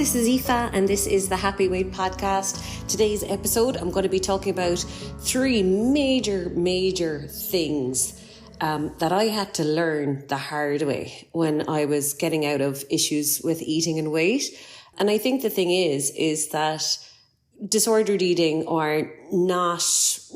this is Aoife and this is the Happy Weight Podcast. Today's episode, I'm going to be talking about three major things that I had to learn the hard way when I was getting out of issues with eating and weight. And I think the thing is that disordered eating or not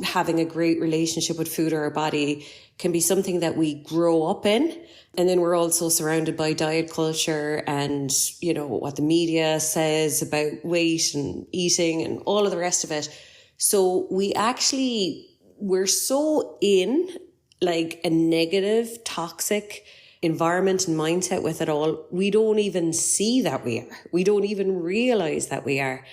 having a great relationship with food or our body can be something that we grow up in. And then we're also surrounded by diet culture and, you know, what the media says about weight and eating and all of the rest of it. So we're so in like a negative, toxic environment and mindset with it all. We don't even see that we are. We don't even realize that we are.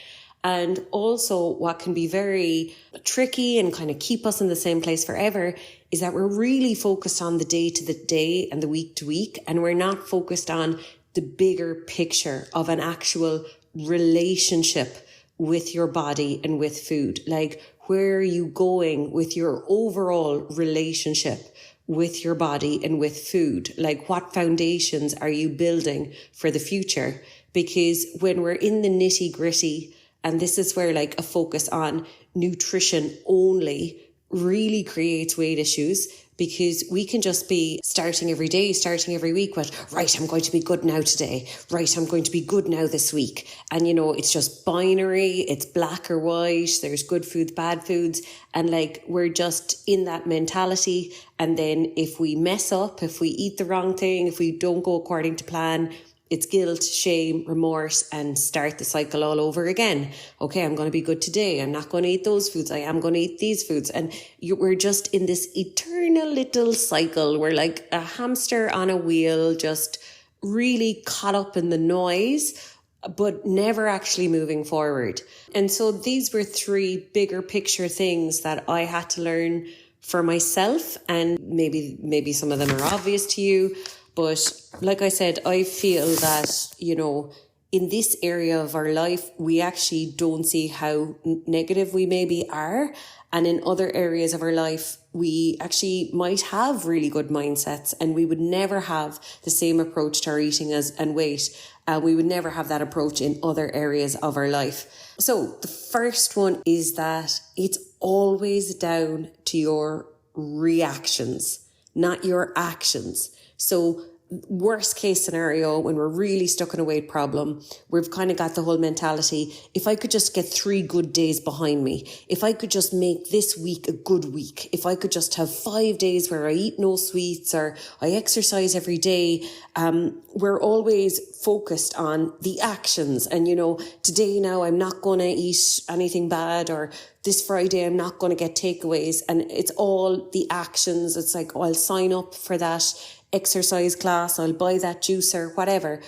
And also what can be very tricky and kind of keep us in the same place forever is that we're really focused on the day to the day and the week to week. And we're not focused on the bigger picture of an actual relationship with your body and with food. Like, where are you going with your overall relationship with your body and with food? Like, what foundations are you building for the future? Because when we're in the nitty gritty, and this is where like a focus on nutrition only really creates weight issues, because we can just be starting every day, starting every week with, right, I'm going to be good now today. Right, I'm going to be good now this week. And, you know, it's just binary. It's black or white. There's good foods, bad foods. And like, we're just in that mentality. And then if we mess up, if we eat the wrong thing, if we don't go according to plan, it's guilt, shame, remorse, and start the cycle all over again. Okay, I'm going to be good today. I'm not going to eat those foods. I am going to eat these foods. And we're just in this eternal little cycle. We're like a hamster on a wheel, just really caught up in the noise, but never actually moving forward. And so these were three bigger picture things that I had to learn for myself. And maybe some of them are obvious to you. But like I said, I feel that, you know, in this area of our life, we actually don't see how negative we maybe are. And in other areas of our life, we actually might have really good mindsets, and we would never have the same approach to our eating and weight. We would never have that approach in other areas of our life. So the first one is that it's always down to your reactions, not your actions. So worst case scenario, when we're really stuck in a weight problem, we've kind of got the whole mentality, if I could just get 3 good days behind me, if I could just make this week a good week, if I could just have 5 days where I eat no sweets or I exercise every day, we're always focused on the actions. And, you know, today now I'm not going to eat anything bad, or this Friday I'm not going to get takeaways. And it's all the actions. It's like, oh, I'll sign up for that exercise class, I'll buy that juicer, whatever.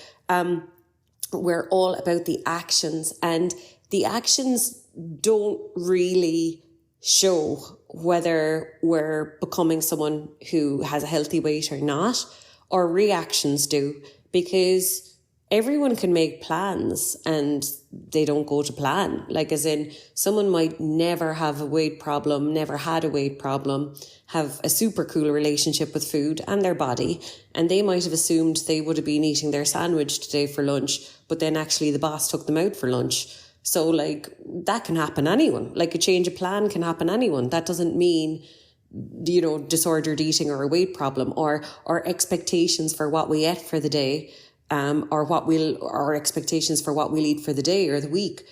We're all about the actions, and the actions don't really show whether we're becoming someone who has a healthy weight or not. Our reactions do, because everyone can make plans and they don't go to plan. Like, as in, someone might never have a weight problem, never had a weight problem, have a super cool relationship with food and their body, and they might have assumed they would have been eating their sandwich today for lunch, but then actually the boss took them out for lunch. So like, that can happen anyone. Like, a change of plan can happen anyone. That doesn't mean, you know, disordered eating or a weight problem, or expectations for what we ate for the day, or our expectations for what we'll eat for the day or the week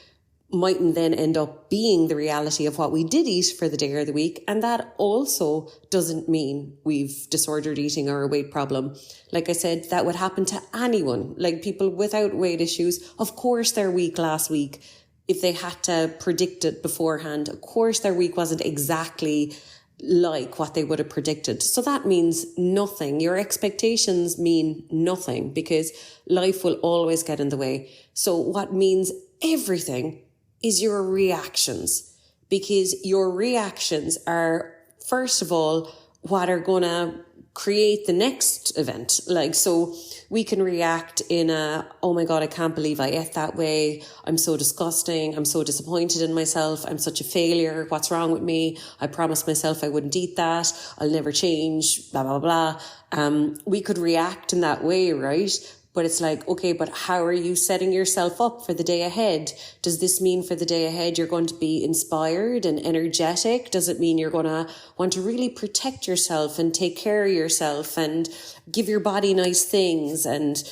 mightn't then end up being the reality of what we did eat for the day or the week. And that also doesn't mean we've disordered eating or a weight problem. Like I said, that would happen to anyone. Like, people without weight issues, of course their week last week, if they had to predict it beforehand, of course their week wasn't exactly like what they would have predicted. So that means nothing. Your expectations mean nothing, because life will always get in the way. So what means everything is your reactions, because your reactions are, first of all, what are going to create the next event. Like, so we can react in oh my God, I can't believe I ate that way. I'm so disgusting. I'm so disappointed in myself. I'm such a failure. What's wrong with me? I promised myself I wouldn't eat that. I'll never change, blah, blah, blah. We could react in that way, right? But it's like, okay, but how are you setting yourself up for the day ahead? Does this mean for the day ahead you're going to be inspired and energetic? Does it mean you're going to want to really protect yourself and take care of yourself and give your body nice things and,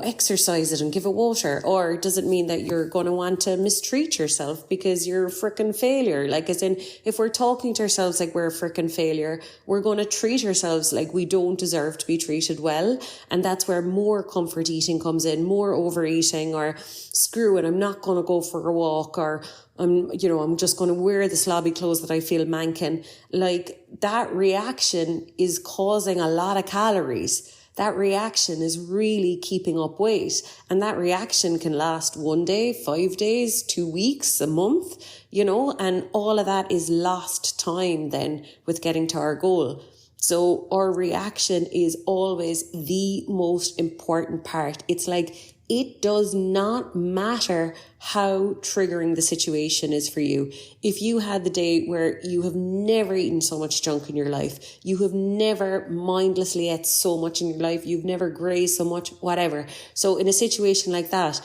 exercise it and give it water? Or does it mean that you're going to want to mistreat yourself because you're a frickin' failure? Like, as in, if we're talking to ourselves like we're a frickin' failure, we're going to treat ourselves like we don't deserve to be treated well. And that's where more comfort eating comes in, more overeating, or screw it, I'm not going to go for a walk, or I'm just going to wear the slobby clothes that I feel mankin. Like, that reaction is causing a lot of calories. That reaction is really keeping up weight. And that reaction can last 1 day, 5 days, 2 weeks, a month, and all of that is lost time then with getting to our goal. So our reaction is always the most important part. It's like, it does not matter how triggering the situation is for you. If you had the day where you have never eaten so much junk in your life, you have never mindlessly ate so much in your life, you've never grazed so much, whatever. So in a situation like that,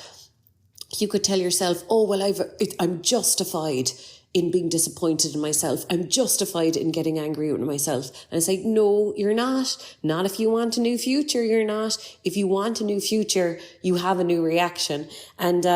you could tell yourself, oh, well, I'm justified in being disappointed in myself. I'm justified in getting angry with myself. And it's like, no, you're not. Not if you want a new future, you're not. If you want a new future, you have a new reaction. And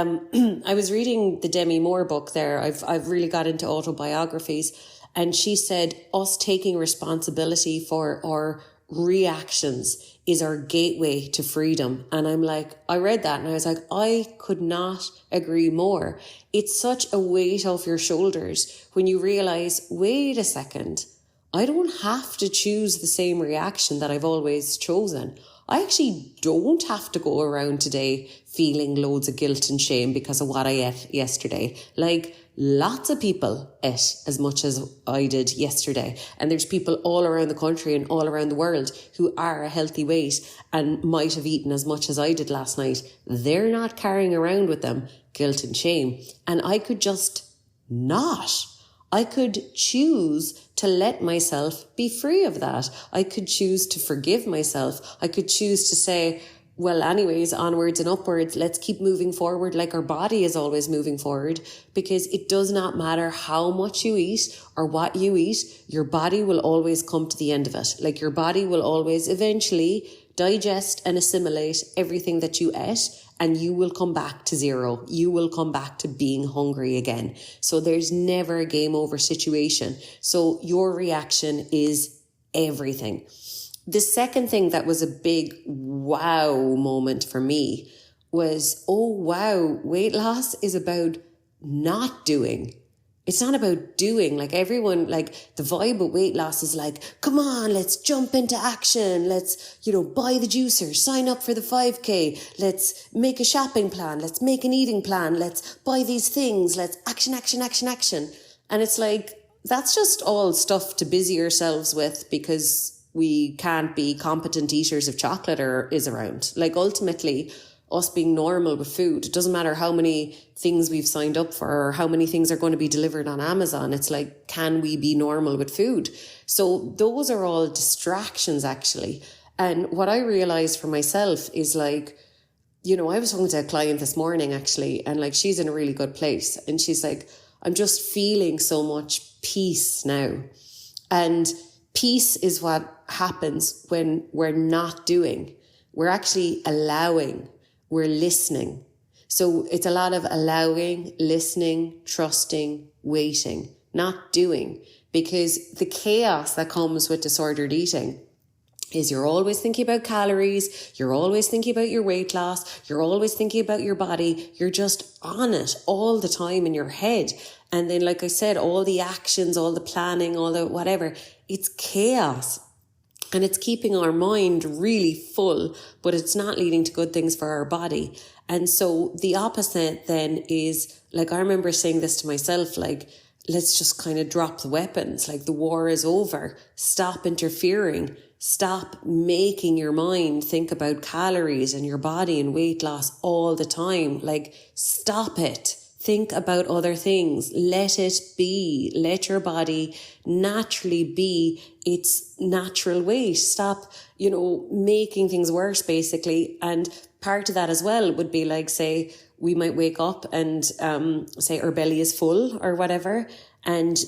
I was reading the Demi Moore book there. I've really got into autobiographies. And she said, us taking responsibility for our reactions is our gateway to freedom. And I'm like, I read that and I was like, I could not agree more. It's such a weight off your shoulders when you realize, wait a second, I don't have to choose the same reaction that I've always chosen. I actually don't have to go around today feeling loads of guilt and shame because of what I ate yesterday. Like, lots of people ate as much as I did yesterday. And there's people all around the country and all around the world who are a healthy weight and might have eaten as much as I did last night. They're not carrying around with them guilt and shame. And I could just not. I could choose to let myself be free of that. I could choose to forgive myself. I could choose to say, well, anyways, onwards and upwards, let's keep moving forward like our body is always moving forward, because it does not matter how much you eat or what you eat, your body will always come to the end of it. Like, your body will always eventually digest and assimilate everything that you ate, and you will come back to zero. You will come back to being hungry again. So there's never a game over situation. So your reaction is everything. The second thing that was a big wow moment for me was, oh wow, weight loss is about not doing. It's not about doing. Like, everyone, like, the vibe of weight loss is like, come on, let's jump into action. Let's, buy the juicer, sign up for the 5K. Let's make a shopping plan. Let's make an eating plan. Let's buy these things. Let's action, action, action, action. And it's like, that's just all stuff to busy yourselves with because we can't be competent eaters if chocolate is around. Like, ultimately, us being normal with food, it doesn't matter how many things we've signed up for or how many things are going to be delivered on Amazon. It's like, can we be normal with food? So those are all distractions, actually. And what I realized for myself is, like, I was talking to a client this morning, actually, and like, she's in a really good place. And she's like, I'm just feeling so much peace now. And peace is what happens when we're not doing. We're actually allowing, we're listening. So it's a lot of allowing, listening, trusting, waiting, not doing. Because the chaos that comes with disordered eating is you're always thinking about calories, you're always thinking about your weight loss, you're always thinking about your body, you're just on it all the time in your head. And then, like I said, all the actions, all the planning, all the whatever, it's chaos. And it's keeping our mind really full, but it's not leading to good things for our body. And so the opposite then is, like, I remember saying this to myself, like, let's just kind of drop the weapons. Like, the war is over. Stop interfering. Stop making your mind think about calories and your body and weight loss all the time. Like, stop it. think about other things. Let it be. Let your body naturally be its natural weight. Stop, making things worse, basically. And part of that as well would be like, say, we might wake up and say our belly is full or whatever. And,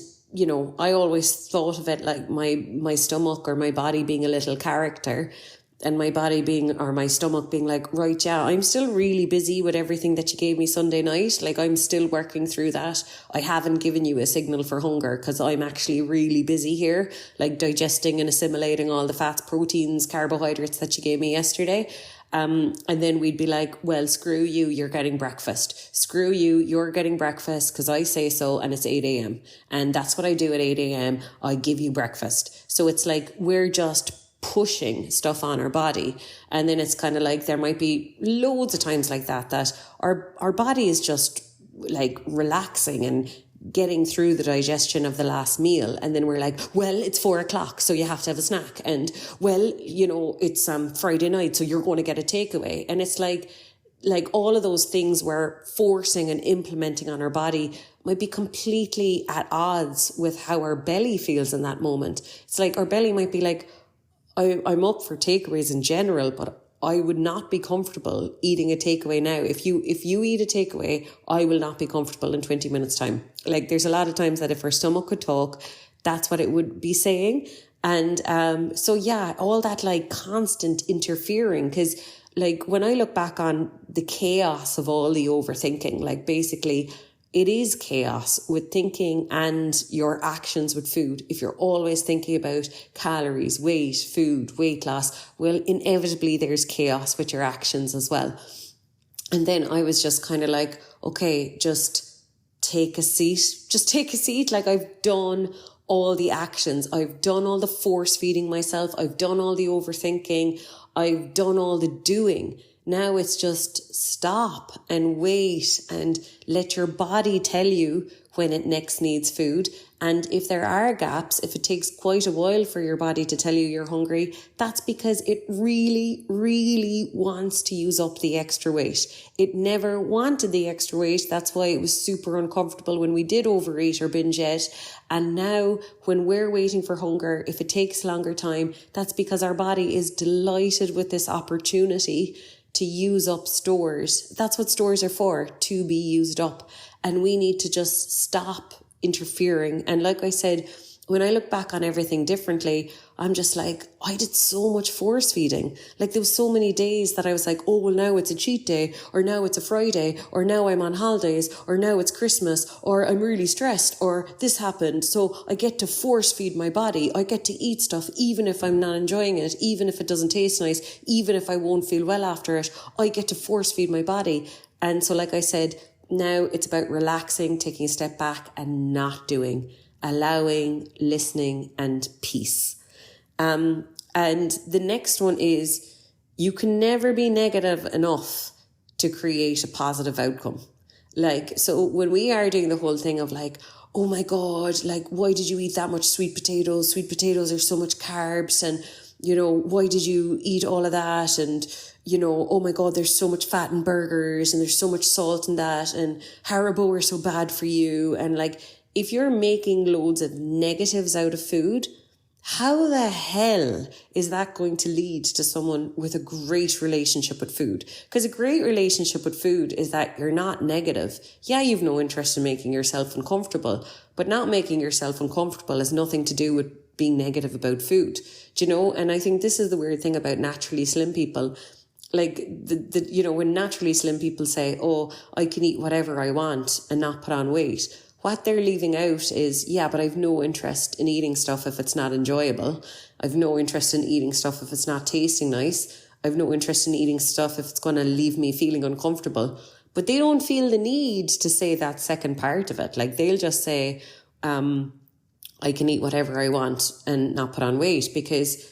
I always thought of it like my stomach or my body being a little character, and my stomach being like, right, yeah, I'm still really busy with everything that you gave me Sunday night. Like, I'm still working through that. I haven't given you a signal for hunger because I'm actually really busy here, like digesting and assimilating all the fats, proteins, carbohydrates that you gave me yesterday. And then we'd be like, well, screw you, you're getting breakfast. Screw you, you're getting breakfast because I say so, and it's 8 a.m. And that's what I do at 8 a.m. I give you breakfast. So it's like we're just pushing stuff on our body. And then it's kind of like there might be loads of times like that our body is just like relaxing and getting through the digestion of the last meal. And then we're like, well, it's 4:00, so you have to have a snack. And well, it's Friday night, so you're going to get a takeaway. And it's like all of those things we're forcing and implementing on our body might be completely at odds with how our belly feels in that moment. It's like our belly might be like, I'm up for takeaways in general, but I would not be comfortable eating a takeaway now. If you eat a takeaway, I will not be comfortable in 20 minutes time. Like, there's a lot of times that if our stomach could talk, that's what it would be saying. And so yeah, all that like constant interfering, because like when I look back on the chaos of all the overthinking, like basically it is chaos with thinking and your actions with food. If you're always thinking about calories, weight, food, weight loss, well, inevitably there's chaos with your actions as well. And then I was just kind of like, okay, just take a seat. Just take a seat. Like, I've done all the actions. I've done all the force feeding myself. I've done all the overthinking. I've done all the doing. Now it's just stop and wait and let your body tell you when it next needs food. And if there are gaps, if it takes quite a while for your body to tell you you're hungry, that's because it really, really wants to use up the extra weight. It never wanted the extra weight. That's why it was super uncomfortable when we did overeat or binge eat. And now when we're waiting for hunger, if it takes longer time, that's because our body is delighted with this opportunity to use up stores. That's what stores are for, to be used up. And we need to just stop interfering. And like I said, when I look back on everything differently, I'm just like, I did so much force feeding. Like, there was so many days that I was like, oh, well, now it's a cheat day, or now it's a Friday, or now I'm on holidays, or now it's Christmas, or I'm really stressed, or this happened. So I get to force feed my body. I get to eat stuff, even if I'm not enjoying it, even if it doesn't taste nice, even if I won't feel well after it. I get to force feed my body. And so, like I said, now it's about relaxing, taking a step back and not doing, allowing, listening, and peace. And the next one is, you can never be negative enough to create a positive outcome. Like, so when we are doing the whole thing of like, oh my God, like, why did you eat that much sweet potatoes? Sweet potatoes are so much carbs. And, why did you eat all of that? And, oh my God, there's so much fat in burgers and there's so much salt in that. And Haribo are so bad for you. And like, if you're making loads of negatives out of food, how the hell is that going to lead to someone with a great relationship with food? Because a great relationship with food is that you're not negative. Yeah, you've no interest in making yourself uncomfortable, but not making yourself uncomfortable has nothing to do with being negative about food. Do you know? And I think this is the weird thing about naturally slim people. Like, when naturally slim people say, oh, I can eat whatever I want and not put on weight, what they're leaving out is, yeah, but I've no interest in eating stuff if it's not enjoyable. I've no interest in eating stuff if it's not tasting nice. I've no interest in eating stuff if it's going to leave me feeling uncomfortable. But they don't feel the need to say that second part of it. Like, they'll just say, I can eat whatever I want and not put on weight because,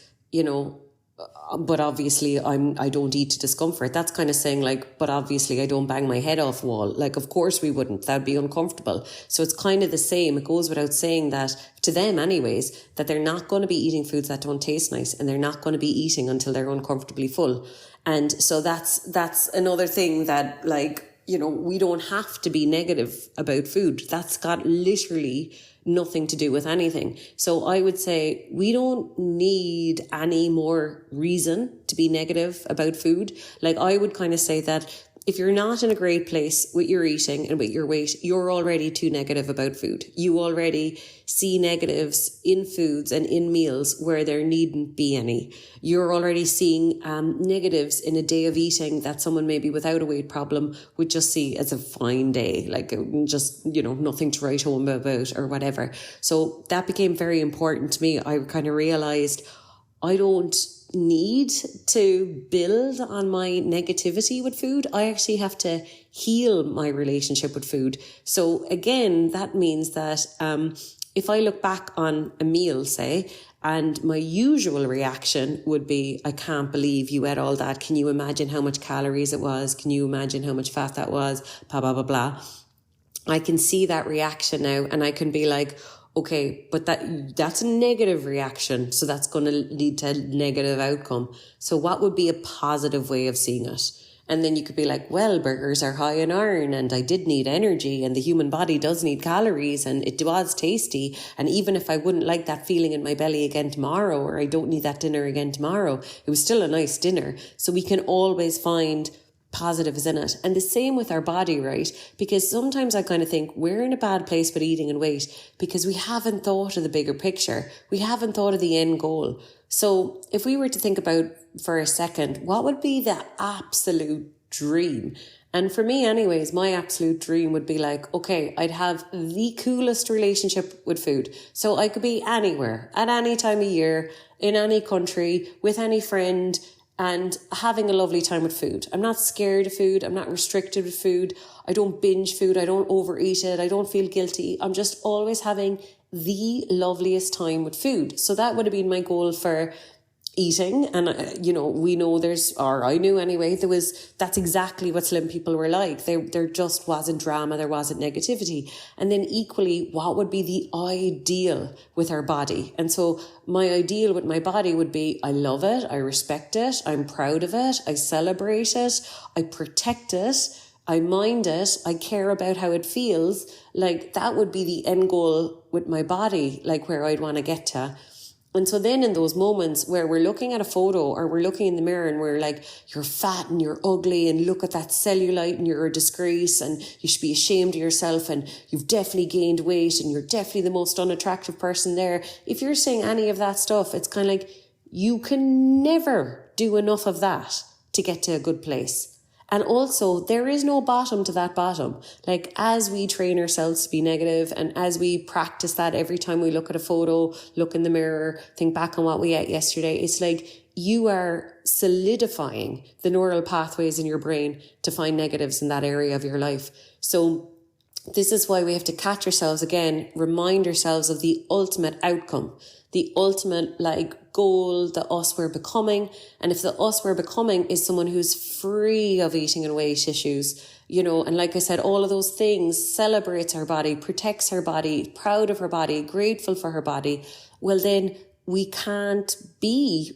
but obviously I don't eat to discomfort. That's kind of saying like, but obviously I don't bang my head off the wall. Like, of course we wouldn't. That'd be uncomfortable. So it's kind of the same. It goes without saying that, to them anyways, that they're not going to be eating foods that don't taste nice, and they're not going to be eating until they're uncomfortably full. And so that's another thing that, like, we don't have to be negative about food. That's got literally nothing to do with anything. So I would say we don't need any more reason to be negative about food. Like, I would kind of say that if you're not in a great place with your eating and with your weight, you're already too negative about food. You already see negatives in foods and in meals where there needn't be any. You're already seeing negatives in a day of eating that someone maybe without a weight problem would just see as a fine day, like just, nothing to write home about or whatever. So that became very important to me. I kind of realized I don't need to build on my negativity with food. I actually have to heal my relationship with food. So again, that means that if I look back on a meal, say, and my usual reaction would be, I can't believe you ate all that. Can you imagine how much calories it was? Can you imagine how much fat that was? Blah, blah, blah, blah. I can see that reaction now, and I can be like, okay, but that's a negative reaction. So that's going to lead to a negative outcome. So what would be a positive way of seeing it? And then you could be like, well, burgers are high in iron and I did need energy and the human body does need calories and it was tasty. And even if I wouldn't like that feeling in my belly again tomorrow, or I don't need that dinner again tomorrow, it was still a nice dinner. So we can always find positives in it. And the same with our body, right? Because sometimes I kind of think we're in a bad place with eating and weight because we haven't thought of the bigger picture. We haven't thought of the end goal. So if we were to think about for a second, what would be the absolute dream? And for me anyways, my absolute dream would be like, okay, I'd have the coolest relationship with food. So I could be anywhere, at any time of year, in any country, with any friend, and having a lovely time with food. I'm not scared of food. I'm not restricted with food. I don't binge food. I don't overeat it. I don't feel guilty. I'm just always having the loveliest time with food. So that would have been my goal for eating. And, we know I knew anyway, that's exactly what slim people were like. There just wasn't drama. There wasn't negativity. And then equally, what would be the ideal with our body? And so my ideal with my body would be, I love it. I respect it. I'm proud of it. I celebrate it. I protect it. I mind it. I care about how it feels. Like, that would be the end goal with my body, like where I'd want to get to. And so then in those moments where we're looking at a photo or we're looking in the mirror and we're like, you're fat and you're ugly and look at that cellulite and you're a disgrace and you should be ashamed of yourself and you've definitely gained weight and you're definitely the most unattractive person there. If you're saying any of that stuff, it's kind of like, you can never do enough of that to get to a good place. And also, there is no bottom to that bottom. Like, as we train ourselves to be negative and as we practice that every time we look at a photo, look in the mirror, think back on what we ate yesterday, it's like you are solidifying the neural pathways in your brain to find negatives in that area of your life. So this is why we have to catch ourselves again, remind ourselves of the ultimate outcome, the ultimate goal, the us we're becoming. And if the us we're becoming is someone who's free of eating and weight issues, and like I said, all of those things, celebrates her body, protects her body, proud of her body, grateful for her body, well then we can't be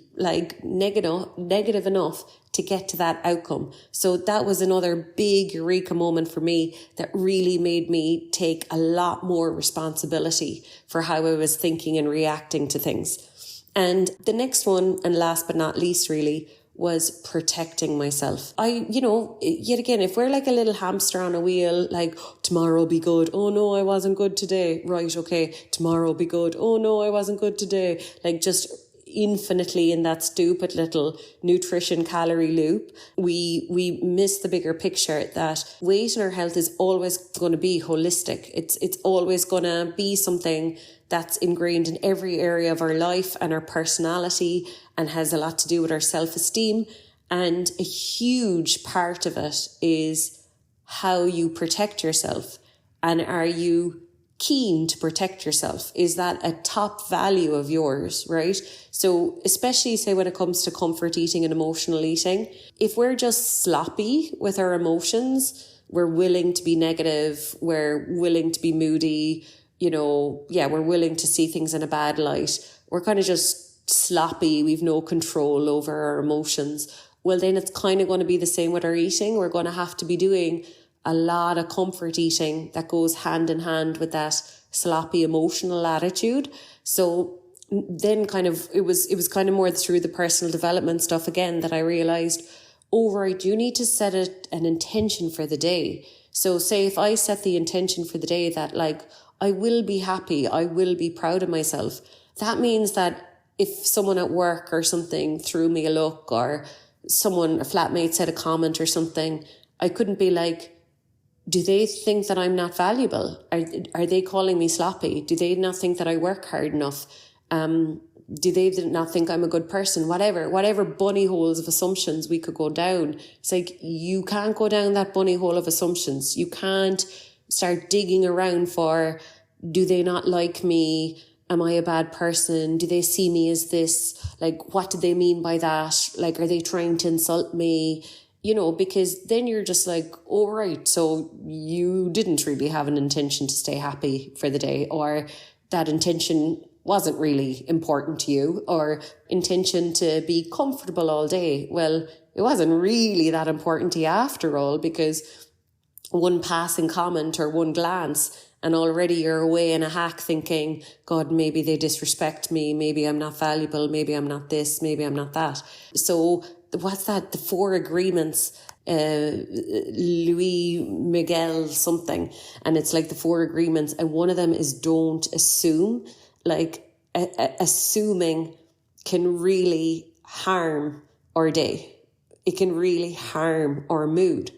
negative enough to get to that outcome. So that was another big eureka moment for me that really made me take a lot more responsibility for how I was thinking and reacting to things. And the next one, and last but not least really, was protecting myself. Yet again, if we're like a little hamster on a wheel, like tomorrow will be good. Oh no, I wasn't good today. Right, okay. Tomorrow will be good. Oh no, I wasn't good today. Like, just infinitely in that stupid little nutrition calorie loop, we miss the bigger picture that weight and our health is always going to be holistic. It's always going to be something that's ingrained in every area of our life and our personality and has a lot to do with our self-esteem. And a huge part of it is how you protect yourself. And are you keen to protect yourself? Is that a top value of yours, right? So especially say when it comes to comfort eating and emotional eating, if we're just sloppy with our emotions, we're willing to be negative, we're willing to be moody, we're willing to see things in a bad light, we're kind of just sloppy, we've no control over our emotions, well then it's kind of going to be the same with our eating. We're going to have to be doing a lot of comfort eating that goes hand in hand with that sloppy emotional attitude. So then it was kind of more through the personal development stuff again that I realized, oh, right, you need to set an intention for the day. So say if I set the intention for the day that like, I will be happy, I will be proud of myself. That means that if someone at work or something threw me a look, or a flatmate said a comment or something, I couldn't be like, do they think that I'm not valuable? Are they calling me sloppy? Do they not think that I work hard enough? Do they not think I'm a good person? Whatever bunny holes of assumptions we could go down. It's like, you can't go down that bunny hole of assumptions. You can't start digging around for, do they not like me? Am I a bad person? Do they see me as this? Like, what do they mean by that? Like, are they trying to insult me? Because then you're just like, oh, right, so you didn't really have an intention to stay happy for the day, or that intention wasn't really important to you, or intention to be comfortable all day. Well, it wasn't really that important to you after all, because one passing comment or one glance and already you're away in a hack thinking, God, maybe they disrespect me. Maybe I'm not valuable. Maybe I'm not this. Maybe I'm not that. So what's that? The 4 agreements, Louis Miguel something. And it's like the 4 agreements. And one of them is don't assume. Like assuming can really harm our day. It can really harm our mood.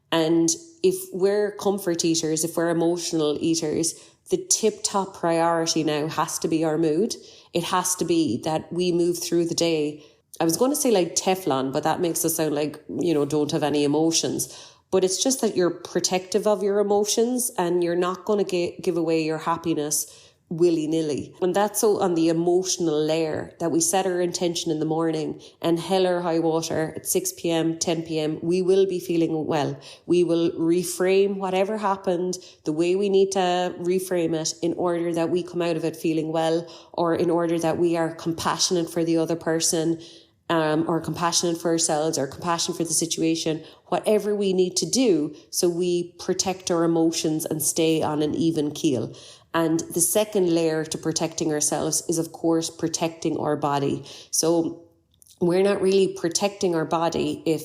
And if we're comfort eaters, if we're emotional eaters, the tip-top priority now has to be our mood. It has to be that we move through the day. I was going to say like Teflon, but that makes us sound like, don't have any emotions. But it's just that you're protective of your emotions and you're not going to give away your happiness willy-nilly. And that's so on the emotional layer that we set our intention in the morning, and hell or high water at 6 p.m, 10 p.m, we will be feeling well. We will reframe whatever happened the way we need to reframe it in order that we come out of it feeling well, or in order that we are compassionate for the other person, or compassionate for ourselves, or compassion for the situation, whatever we need to do so we protect our emotions and stay on an even keel. And the second layer to protecting ourselves is, of course, protecting our body. So we're not really protecting our body if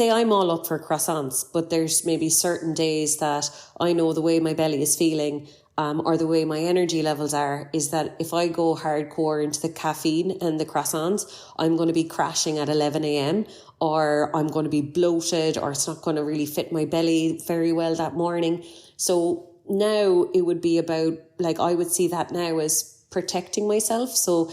I'm all up for croissants, but there's maybe certain days that I know the way my belly is feeling, or the way my energy levels are, is that if I go hardcore into the caffeine and the croissants, I'm going to be crashing at 11 a.m. or I'm going to be bloated, or it's not going to really fit my belly very well that morning. So now it would be about, like, I would see that now as protecting myself. So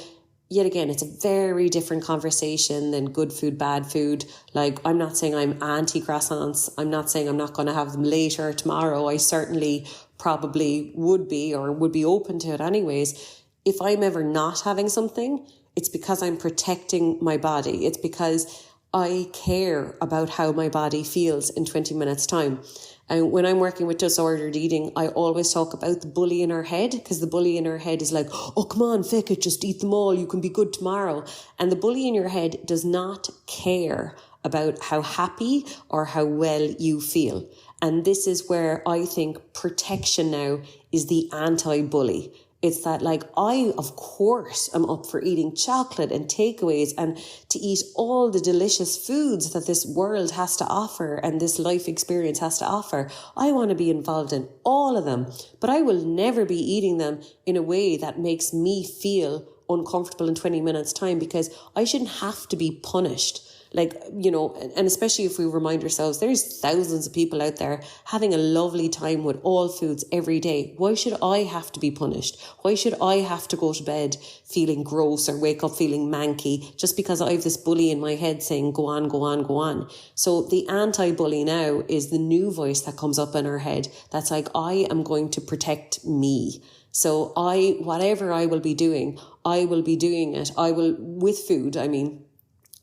yet again, it's a very different conversation than good food, bad food. Like, I'm not saying I'm anti-croissants. I'm not saying I'm not going to have them later tomorrow. I certainly probably would be, or would be open to it anyways. If I'm ever not having something, it's because I'm protecting my body. It's because I care about how my body feels in 20 minutes time. And when I'm working with disordered eating, I always talk about the bully in our head, because the bully in our head is like, oh, come on, fake it, just eat them all. You can be good tomorrow. And the bully in your head does not care about how happy or how well you feel. And this is where I think protection now is the anti-bully. It's that, like, I, of course, am up for eating chocolate and takeaways and to eat all the delicious foods that this world has to offer and this life experience has to offer. I want to be involved in all of them, but I will never be eating them in a way that makes me feel uncomfortable in 20 minutes time, because I shouldn't have to be punished. Like, and especially if we remind ourselves, there's thousands of people out there having a lovely time with all foods every day. Why should I have to be punished? Why should I have to go to bed feeling gross or wake up feeling manky just because I have this bully in my head saying, go on, go on, go on? So the anti-bully now is the new voice that comes up in our head. That's like, I am going to protect me. So whatever I will be doing, I will be doing it. With food,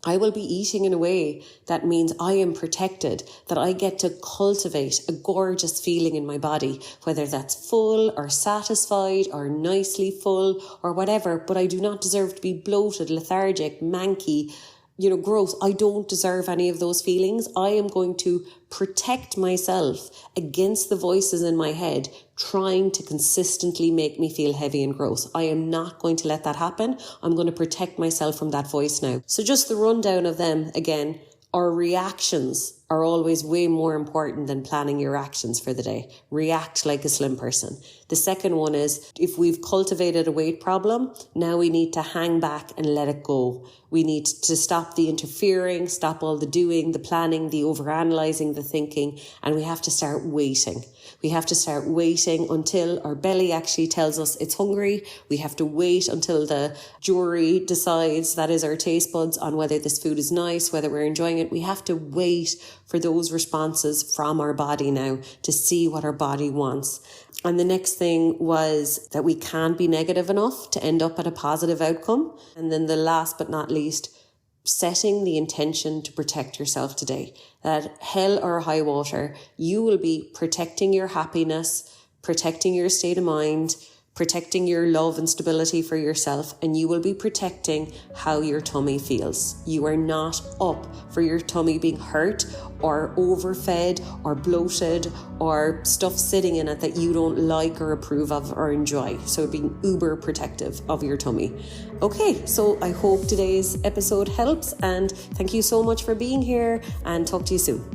I will be eating in a way that means I am protected, that I get to cultivate a gorgeous feeling in my body, whether that's full or satisfied or nicely full or whatever, but I do not deserve to be bloated, lethargic, manky, growth. I don't deserve any of those feelings. I am going to protect myself against the voices in my head trying to consistently make me feel heavy and gross. I am not going to let that happen. I'm going to protect myself from that voice now. So just the rundown of them again. Our reactions are always way more important than planning your actions for the day. React like a slim person. The second one is, if we've cultivated a weight problem, now we need to hang back and let it go. We need to stop the interfering, stop all the doing, the planning, the overanalyzing, the thinking, and we have to start waiting. We have to start waiting until our belly actually tells us it's hungry. We have to wait until the jury decides, that is our taste buds, on whether this food is nice, whether we're enjoying it. We have to wait for those responses from our body now to see what our body wants. And the next thing was that we can't be negative enough to end up at a positive outcome. And then the last but not least, setting the intention to protect yourself today. That hell or high water, you will be protecting your happiness, protecting your state of mind, protecting your love and stability for yourself, and you will be protecting how your tummy feels. You are not up for your tummy being hurt or overfed or bloated or stuff sitting in it that you don't like or approve of or enjoy. So being uber protective of your tummy. Okay, so I hope today's episode helps, and thank you so much for being here, and talk to you soon.